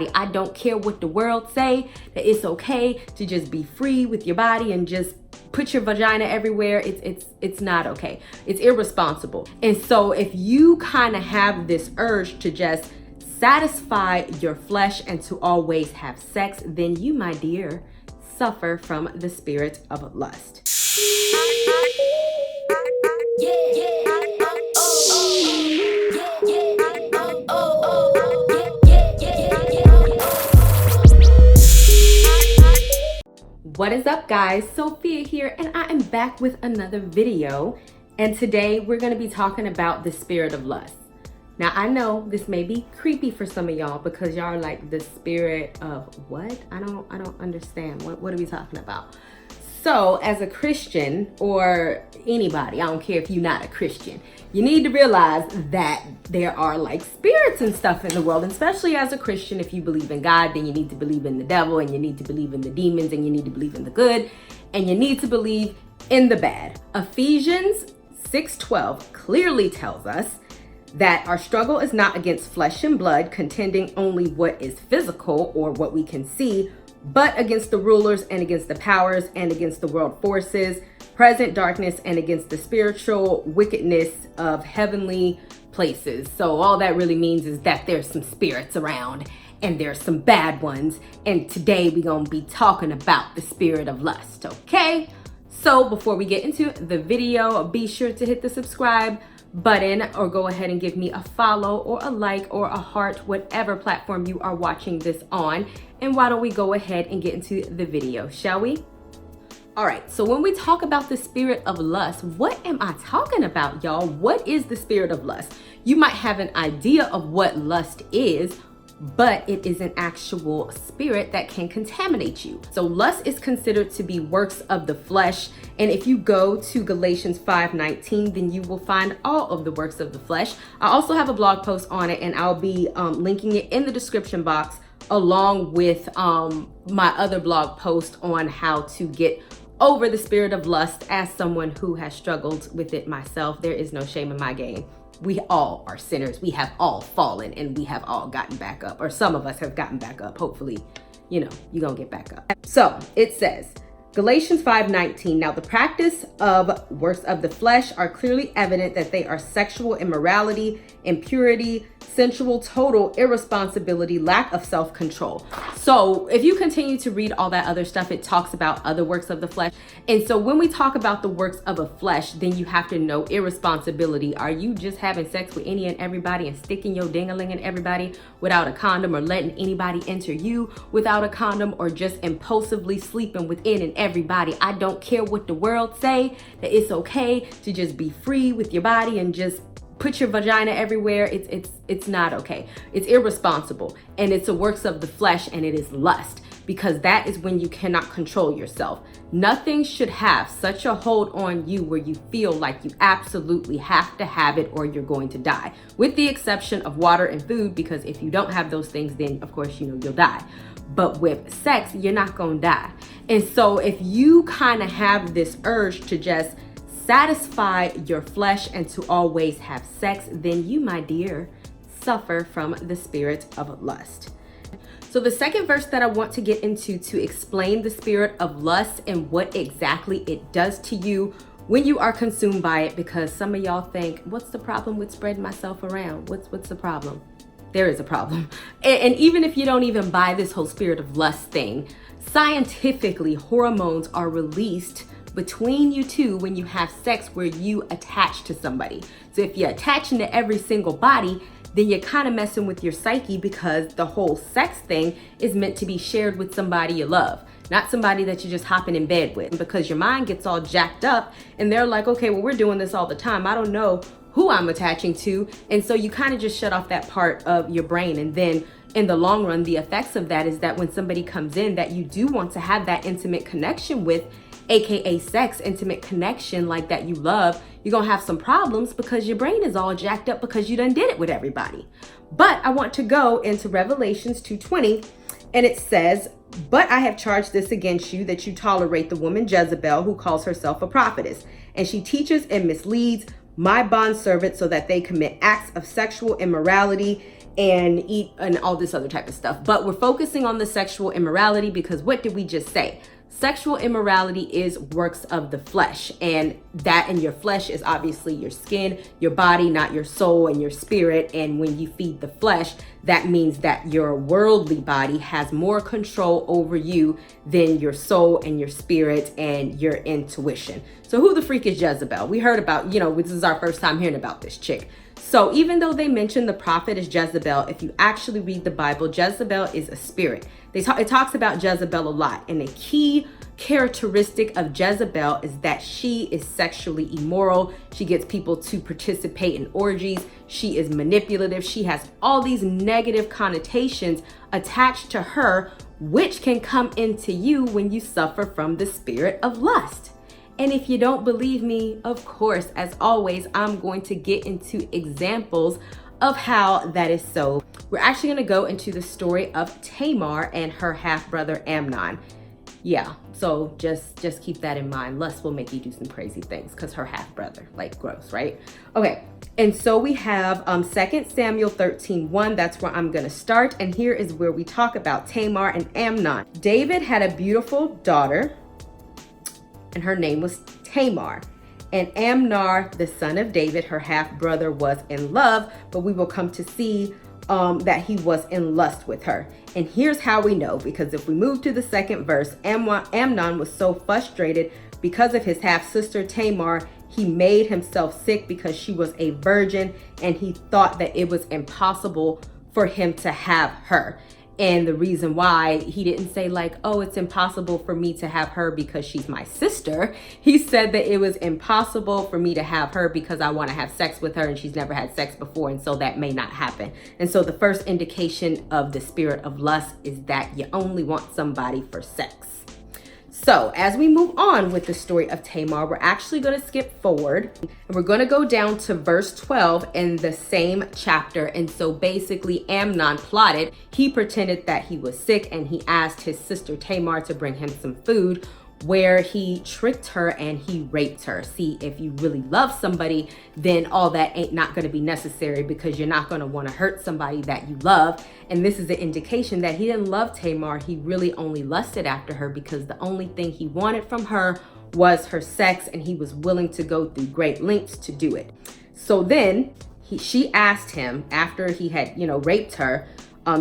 I don't care what the world say, that it's okay to just be free with your body and just put your vagina everywhere. It's not okay. It's irresponsible. And so if you kind of have this urge to just satisfy your flesh and to always have sex, then you, my dear, suffer from the spirit of lust. What is up, guys? Sophia here, and I am back with another video. And today we're going to be talking about the spirit of lust. Now, I know this may be creepy for some of y'all because y'all are like, the spirit of what? I don't understand. What are we talking about? So as a Christian, or anybody, I don't care if you're not a Christian, you need to realize that there are like spirits and stuff in the world. And especially as a Christian, if you believe in God, then you need to believe in the devil, and you need to believe in the demons, and you need to believe in the good, and you need to believe in the bad. Ephesians 6:12 clearly tells us that our struggle is not against flesh and blood, contending only what is physical or what we can see, but against the rulers and against the powers and against the world forces, present darkness, and against the spiritual wickedness of heavenly places. So all that really means is that there's some spirits around and there's some bad ones. And today we're going to be talking about the spirit of lust, okay? So before we get into the video, be sure to hit the subscribe button or go ahead and give me a follow or a like or a heart, whatever platform you are watching this on. And why don't we go ahead and get into the video, shall we? All right, so when we talk about the spirit of lust, what am I talking about, y'all? What is the spirit of lust? You might have an idea of what lust is, but it is an actual spirit that can contaminate you. So lust is considered to be works of the flesh. And if you go to Galatians 5:19, then you will find all of the works of the flesh. I also have a blog post on it, and I'll be linking it in the description box along with my other blog post on how to get over the spirit of lust. As someone who has struggled with it myself, there is no shame in my game. We all are sinners. We have all fallen, and we have all gotten back up, or some of us have gotten back up. Hopefully, you're gonna get back up. So it says, Galatians 5:19, now the practice of works of the flesh are clearly evident that they are sexual immorality, impurity, sensual, total irresponsibility, lack of self-control. So if you continue to read all that other stuff, it talks about other works of the flesh. And so when we talk about the works of a flesh, then you have to know irresponsibility. Are you just having sex with any and everybody and sticking your ding-a-ling in everybody without a condom, or letting anybody enter you without a condom, or just impulsively sleeping within and everybody? I don't care what the world say, that it's okay to just be free with your body and just put your vagina everywhere. It's not okay. It's irresponsible, and it's a works of the flesh, and it is lust, because that is when you cannot control yourself. Nothing should have such a hold on you where you feel like you absolutely have to have it or you're going to die, with the exception of water and food, because if you don't have those things, then of course you'll die. But with sex, you're not gonna die. And so if you kind of have this urge to just satisfy your flesh and to always have sex, then you, my dear, suffer from the spirit of lust. So the second verse that I want to get into to explain the spirit of lust and what exactly it does to you when you are consumed by it, because some of y'all think, what's the problem with spreading myself around? What's the problem? There is a problem. And even if you don't even buy this whole spirit of lust thing, scientifically, hormones are released between you two when you have sex, where you attach to somebody. So if you're attaching to every single body, then you're kind of messing with your psyche, because the whole sex thing is meant to be shared with somebody you love, not somebody that you're just hopping in bed with, because your mind gets all jacked up and they're like, okay, well, we're doing this all the time. I don't know who I'm attaching to. And so you kind of just shut off that part of your brain. And then in the long run, the effects of that is that when somebody comes in that you do want to have that intimate connection with, AKA sex, intimate connection like that you love, you're gonna have some problems because your brain is all jacked up because you done did it with everybody. But I want to go into Revelations 2:20, and it says, but I have charged this against you, that you tolerate the woman Jezebel, who calls herself a prophetess, and she teaches and misleads my bondservants so that they commit acts of sexual immorality and eat and all this other type of stuff. But we're focusing on the sexual immorality because what did we just say? Sexual immorality is works of the flesh, and that in your flesh is obviously your skin, your body, not your soul and your spirit. And when you feed the flesh, that means that your worldly body has more control over you than your soul and your spirit and your intuition. So who the freak is Jezebel? We heard about, this is our first time hearing about this chick. So even though they mention the prophet is Jezebel, if you actually read the Bible, Jezebel is a spirit. It talks about Jezebel a lot. And the key characteristic of Jezebel is that she is sexually immoral. She gets people to participate in orgies. She is manipulative. She has all these negative connotations attached to her, which can come into you when you suffer from the spirit of lust. And if you don't believe me, of course, as always, I'm going to get into examples of how that is so. We're actually going to go into the story of Tamar and her half-brother Amnon. Yeah, so just keep that in mind. Lust will make you do some crazy things because her half-brother, like gross, right? Okay, and so we have 2 Samuel 13:1. That's where I'm going to start. And here is where we talk about Tamar and Amnon. David had a beautiful daughter, and her name was Tamar. And Amnon, the son of David, her half-brother, was in love, but we will come to see that he was in lust with her. And here's how we know, because if we move to the second verse, Amnon was so frustrated because of his half-sister Tamar, he made himself sick because she was a virgin, and he thought that it was impossible for him to have her. And the reason why he didn't say like, oh, it's impossible for me to have her because she's my sister. He said that it was impossible for me to have her because I want to have sex with her and she's never had sex before. And so that may not happen. And so the first indication of the spirit of lust is that you only want somebody for sex. So as we move on with the story of Tamar, we're actually going to skip forward and we're going to go down to verse 12 in the same chapter. And so basically Amnon plotted. He pretended that he was sick and he asked his sister Tamar to bring him some food, where he tricked her and he raped her. See, if you really love somebody, then all that ain't not going to be necessary because you're not going to want to hurt somebody that you love. And this is the indication that he didn't love Tamar. He really only lusted after her because the only thing he wanted from her was her sex, and he was willing to go through great lengths to do it. So then she asked him, after he had, raped her,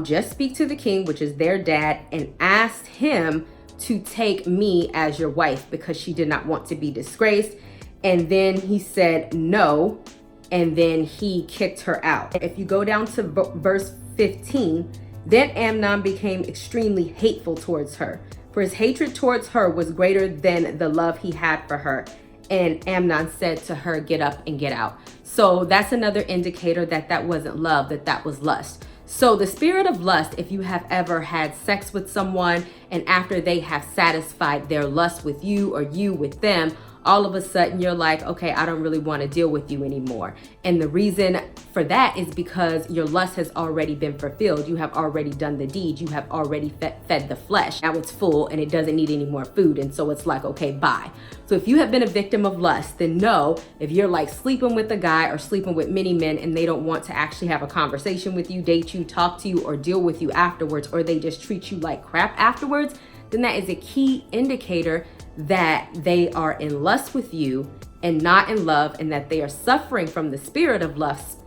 just speak to the king, which is their dad, and asked him to take me as your wife because she did not want to be disgraced. And then he said no, and then he kicked her out. If you go down to verse 15, then Amnon became extremely hateful towards her, for his hatred towards her was greater than the love he had for her. And Amnon said to her, get up and get out. So that's another indicator that that wasn't love, that was lust. So the spirit of lust, if you have ever had sex with someone and after they have satisfied their lust with you or you with them, all of a sudden you're like, okay, I don't really want to deal with you anymore. And the reason for that is because your lust has already been fulfilled. You have already done the deed. You have already fed the flesh. Now it's full and it doesn't need any more food. And so it's like, okay, bye. So if you have been a victim of lust, then know if you're like sleeping with a guy or sleeping with many men and they don't want to actually have a conversation with you, date you, talk to you, or deal with you afterwards, or they just treat you like crap afterwards, then that is a key indicator that they are in lust with you and not in love, and that they are suffering from the spirit of lust,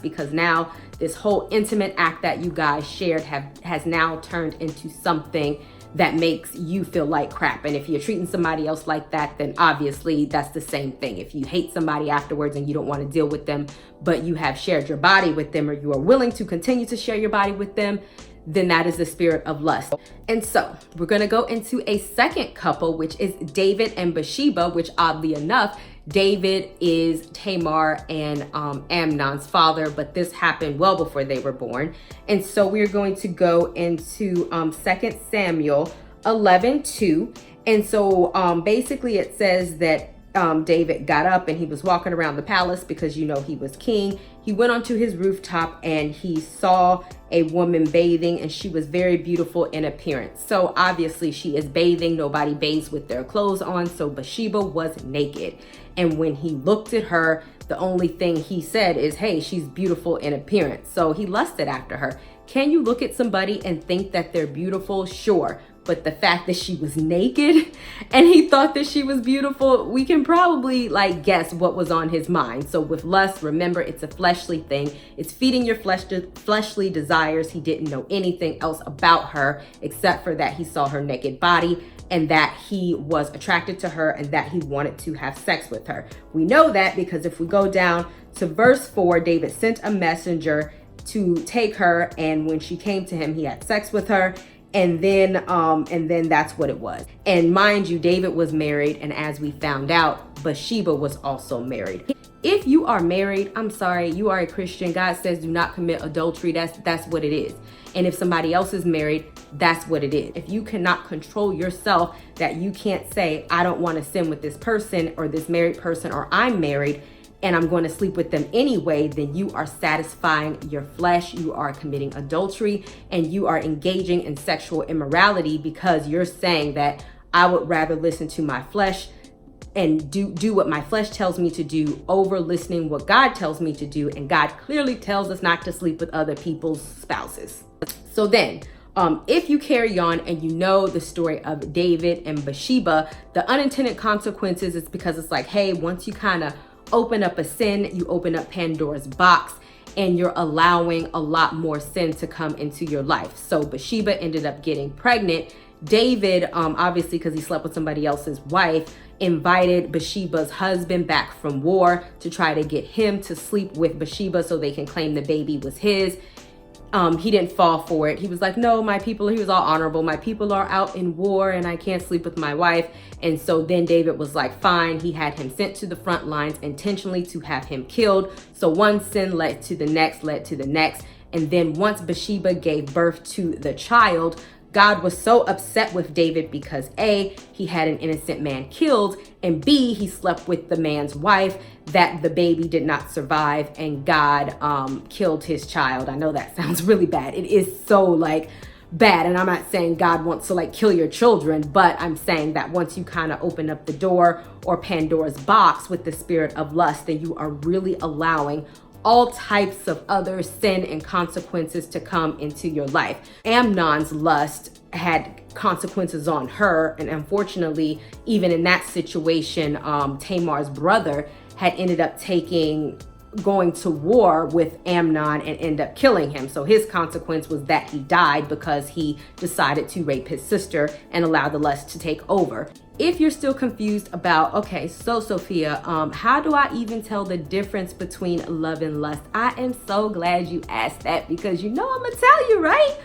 because now this whole intimate act that you guys shared has now turned into something that makes you feel like crap. And if you're treating somebody else like that, then obviously that's the same thing. If you hate somebody afterwards and you don't want to deal with them, but you have shared your body with them, or you are willing to continue to share your body with them, then that is the spirit of lust. And so we're going to go into a second couple, which is David and Bathsheba, which oddly enough, David is Tamar and Amnon's father, but this happened well before they were born. And so we're going to go into 2 Samuel 11:2. And so basically it says that David got up and he was walking around the palace because, he was king. He went onto his rooftop and he saw a woman bathing, and she was very beautiful in appearance. So obviously she is bathing. Nobody bathes with their clothes on. So Bathsheba was naked. And when he looked at her, The only thing he said is, hey, she's beautiful in appearance. So he lusted after her. Can you look at somebody and think that they're beautiful? Sure. But the fact that she was naked and he thought that she was beautiful, we can probably like guess what was on his mind. So with lust, remember, it's a fleshly thing. It's feeding your fleshly desires. He didn't know anything else about her except for that he saw her naked body and that he was attracted to her and that he wanted to have sex with her. We know that because if we go down to verse 4, David sent a messenger to take her, and when she came to him, he had sex with her. And then that's what it was. And mind you, David was married, and as we found out, Bathsheba was also married. If you are married, I'm sorry, you are a Christian. God says do not commit adultery. That's what it is. And if somebody else is married, that's what it is. If you cannot control yourself, that you can't say, I don't want to sin with this person or this married person, or I'm married and I'm going to sleep with them anyway, then you are satisfying your flesh, you are committing adultery, and you are engaging in sexual immorality because you're saying that I would rather listen to my flesh and do what my flesh tells me to do over listening what God tells me to do. And God clearly tells us not to sleep with other people's spouses. So then, if you carry on and you know the story of David and Bathsheba, the unintended consequences is because it's like, hey, once you kind of open up a sin, you open up Pandora's box and you're allowing a lot more sin to come into your life. So Bathsheba ended up getting pregnant. David, obviously because he slept with somebody else's wife, invited Bathsheba's husband back from war to try to get him to sleep with Bathsheba so they can claim the baby was his. He didn't fall for it. He was like, no, my people, he was all honorable. My people are out in war and I can't sleep with my wife. And so then David was like, fine. He had him sent to the front lines intentionally to have him killed. So one sin led to the next, And then once Bathsheba gave birth to the child, God was so upset with David because A, he had an innocent man killed, and B, he slept with the man's wife, that the baby did not survive and God killed his child. I know that sounds really bad. It is so like bad. And I'm not saying God wants to like kill your children, but I'm saying that once you kind of open up the door or Pandora's box with the spirit of lust, then you are really allowing all types of other sin and consequences to come into your life. Amnon's lust had consequences on her, and unfortunately, even in that situation, Tamar's brother had ended up going to war with Amnon and end up killing him. So his consequence was that he died because he decided to rape his sister and allow the lust to take over. If you're still confused about, okay, so Sophia, how do I even tell the difference between love and lust? I am so glad you asked that because you know I'm gonna tell you, right?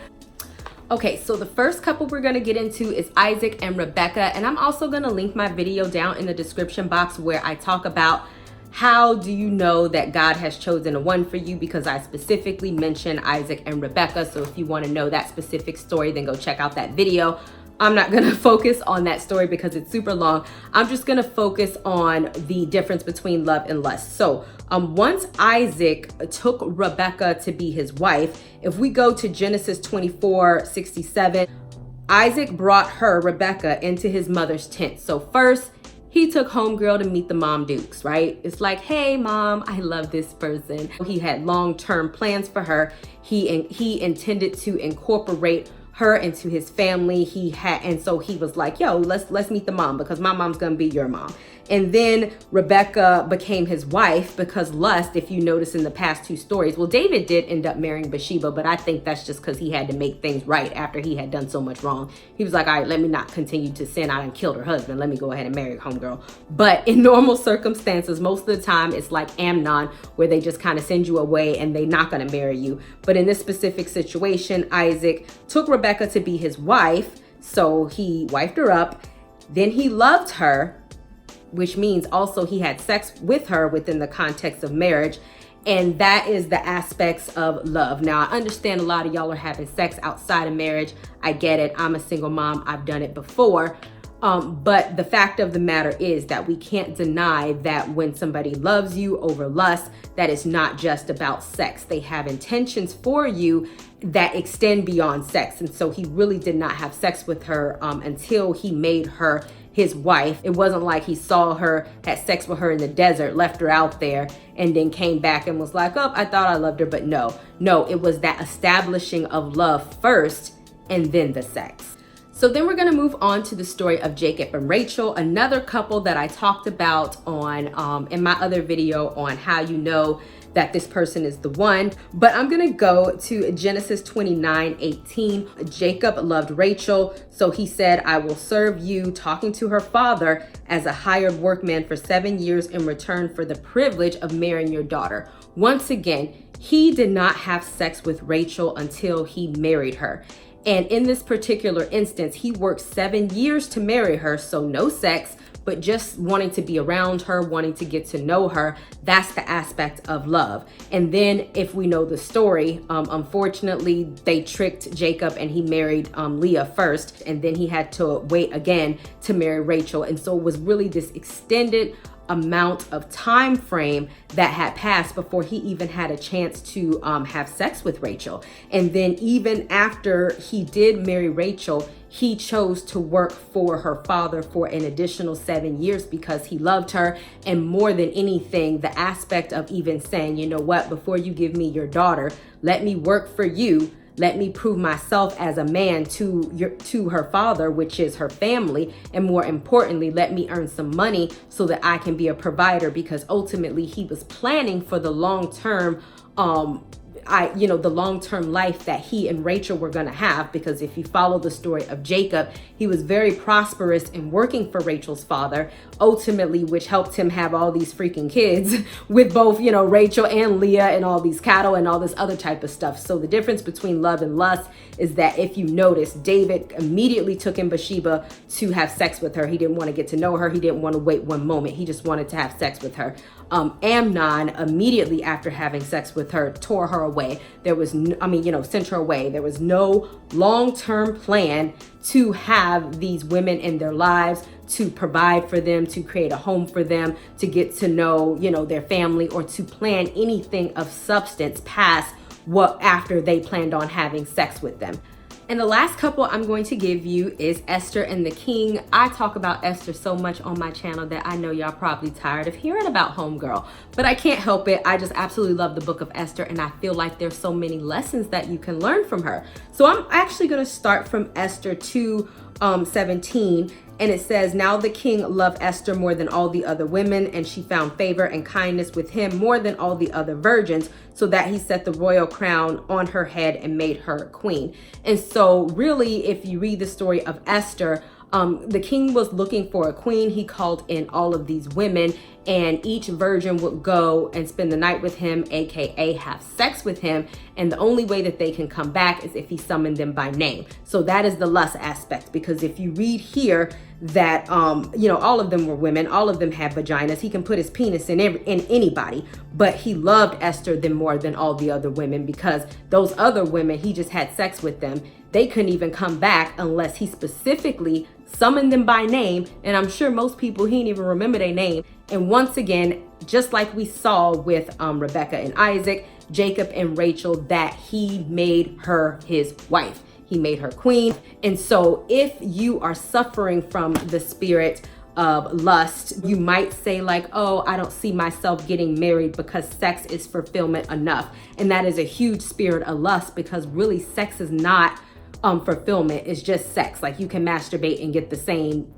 Okay, so the first couple we're gonna get into is Isaac and Rebecca, and I'm also gonna link my video down in the description box where I talk about how do you know that God has chosen a one for you, because I specifically mention Isaac and Rebecca. So if you wanna know that specific story, then go check out that video. I'm not gonna focus on that story because it's super long. I'm just gonna focus on the difference between love and lust. So once Isaac took Rebecca to be his wife, if we go to Genesis 24:67, Isaac brought her, Rebecca, into his mother's tent. So first, he took homegirl to meet the mom dukes, right? It's like, hey mom, I love this person. He had long-term plans for her. He intended to incorporate her into his family. And so he was like, yo, let's meet the mom because my mom's gonna be your mom. And then Rebecca became his wife because lust, if you notice in the past two stories, well, David did end up marrying Bathsheba, but I think that's just because he had to make things right after he had done so much wrong. He was like, all right, let me not continue to sin. I done killed her husband. Let me go ahead and marry homegirl. But in normal circumstances, most of the time it's like Amnon, where they just kind of send you away and they're not gonna marry you. But in this specific situation, Isaac took Rebecca to be his wife. So he wifed her up. Then he loved her, which means also he had sex with her within the context of marriage. And that is the aspects of love. Now, I understand a lot of y'all are having sex outside of marriage. I get it. I'm a single mom. I've done it before. But the fact of the matter is that we can't deny that when somebody loves you over lust, that is not just about sex. They have intentions for you that extend beyond sex. And so he really did not have sex with her until he made her his wife. It wasn't like he saw her, had sex with her in the desert, left her out there, and then came back and was like, oh, I thought I loved her, but no, it was that establishing of love first and then the sex. So then we're gonna move on to the story of Jacob and Rachel, another couple that I talked about on in my other video on how you know that this person is the one. But I'm gonna go to Genesis 29:18. Jacob loved Rachel, so he said, I will serve you, talking to her father, as a hired workman for 7 years in return for the privilege of marrying your daughter. Once again, he did not have sex with Rachel until he married her. And in this particular instance, he worked 7 years to marry her, so no sex, but just wanting to be around her, wanting to get to know her. That's the aspect of love. And then if we know the story, unfortunately, they tricked Jacob and he married Leah first, and then he had to wait again to marry Rachel. And so it was really this extended amount of time frame that had passed before he even had a chance to have sex with Rachel. And then even after he did marry Rachel, he chose to work for her father for an additional 7 years because he loved her. And more than anything, the aspect of even saying, you know what, before you give me your daughter, let me work for you. Let me prove myself as a man to her father, which is her family. And more importantly, let me earn some money so that I can be a provider, because ultimately he was planning for the long-term the long-term life that he and Rachel were going to have. Because if you follow the story of Jacob, he was very prosperous in working for Rachel's father, ultimately, which helped him have all these freaking kids with both, Rachel and Leah, and all these cattle and all this other type of stuff. So the difference between love and lust is that if you notice, David immediately took in Bathsheba to have sex with her. He didn't want to get to know her. He didn't want to wait one moment. He just wanted to have sex with her. Amnon, immediately after having sex with her, tore her away. There was, sent her away. There was no long-term plan to have these women in their lives, to provide for them, to create a home for them, to get to know, their family, or to plan anything of substance past what after they planned on having sex with them. And the last couple I'm going to give you is Esther and the King. I talk about Esther so much on my channel that I know y'all probably tired of hearing about homegirl, but I can't help it. I just absolutely love the book of Esther, and I feel like there's so many lessons that you can learn from her. So I'm actually going to start from Esther 2:17. And it says, now the king loved Esther more than all the other women, and she found favor and kindness with him more than all the other virgins, so that he set the royal crown on her head and made her queen. And so really, if you read the story of Esther, the king was looking for a queen. He called in all of these women, and each virgin would go and spend the night with him, aka have sex with him. And the only way that they can come back is if he summoned them by name. So that is the lust aspect, because if you read here that, all of them were women, all of them had vaginas. He can put his penis in anybody, but he loved Esther more than all the other women, because those other women, he just had sex with them. They couldn't even come back unless he specifically summoned them by name. And I'm sure most people, he didn't even remember their name. And once again, just like we saw with Rebecca and Isaac, Jacob and Rachel, that he made her his wife. He made her queen. And so if you are suffering from the spirit of lust, you might say like, oh, I don't see myself getting married because sex is fulfillment enough. And that is a huge spirit of lust, because really sex is not fulfillment. It's just sex. Like, you can masturbate and get the same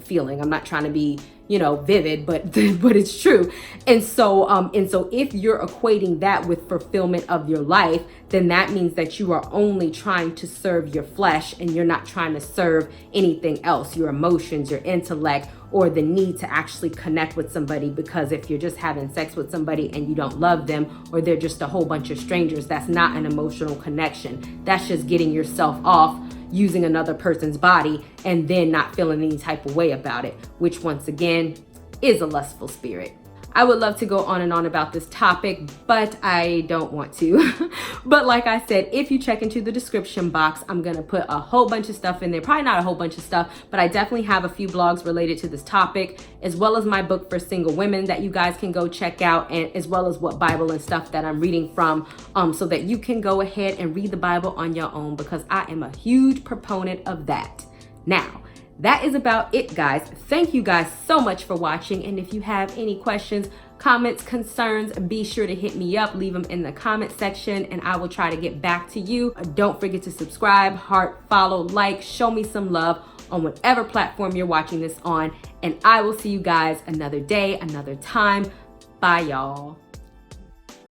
feeling. I'm not trying to be vivid, but it's true. And so if you're equating that with fulfillment of your life, then that means that you are only trying to serve your flesh, and you're not trying to serve anything else, your emotions, your intellect, or the need to actually connect with somebody. Because if you're just having sex with somebody and you don't love them, or they're just a whole bunch of strangers, that's not an emotional connection. That's just getting yourself off using another person's body and then not feeling any type of way about it, which once again is a lustful spirit. I would love to go on and on about this topic, but I don't want to. But like I said, if you check into the description box, I'm gonna put a whole bunch of stuff in there. Probably not a whole bunch of stuff, but I definitely have a few blogs related to this topic, as well as my book for single women that you guys can go check out, and as well as what Bible and stuff that I'm reading from, so that you can go ahead and read the Bible on your own, because I am a huge proponent of that. Now, that is about it, guys. Thank you guys so much for watching. And if you have any questions, comments, concerns, be sure to hit me up. Leave them in the comment section and I will try to get back to you. Don't forget to subscribe, heart, follow, like, show me some love on whatever platform you're watching this on. And I will see you guys another day, another time. Bye, y'all.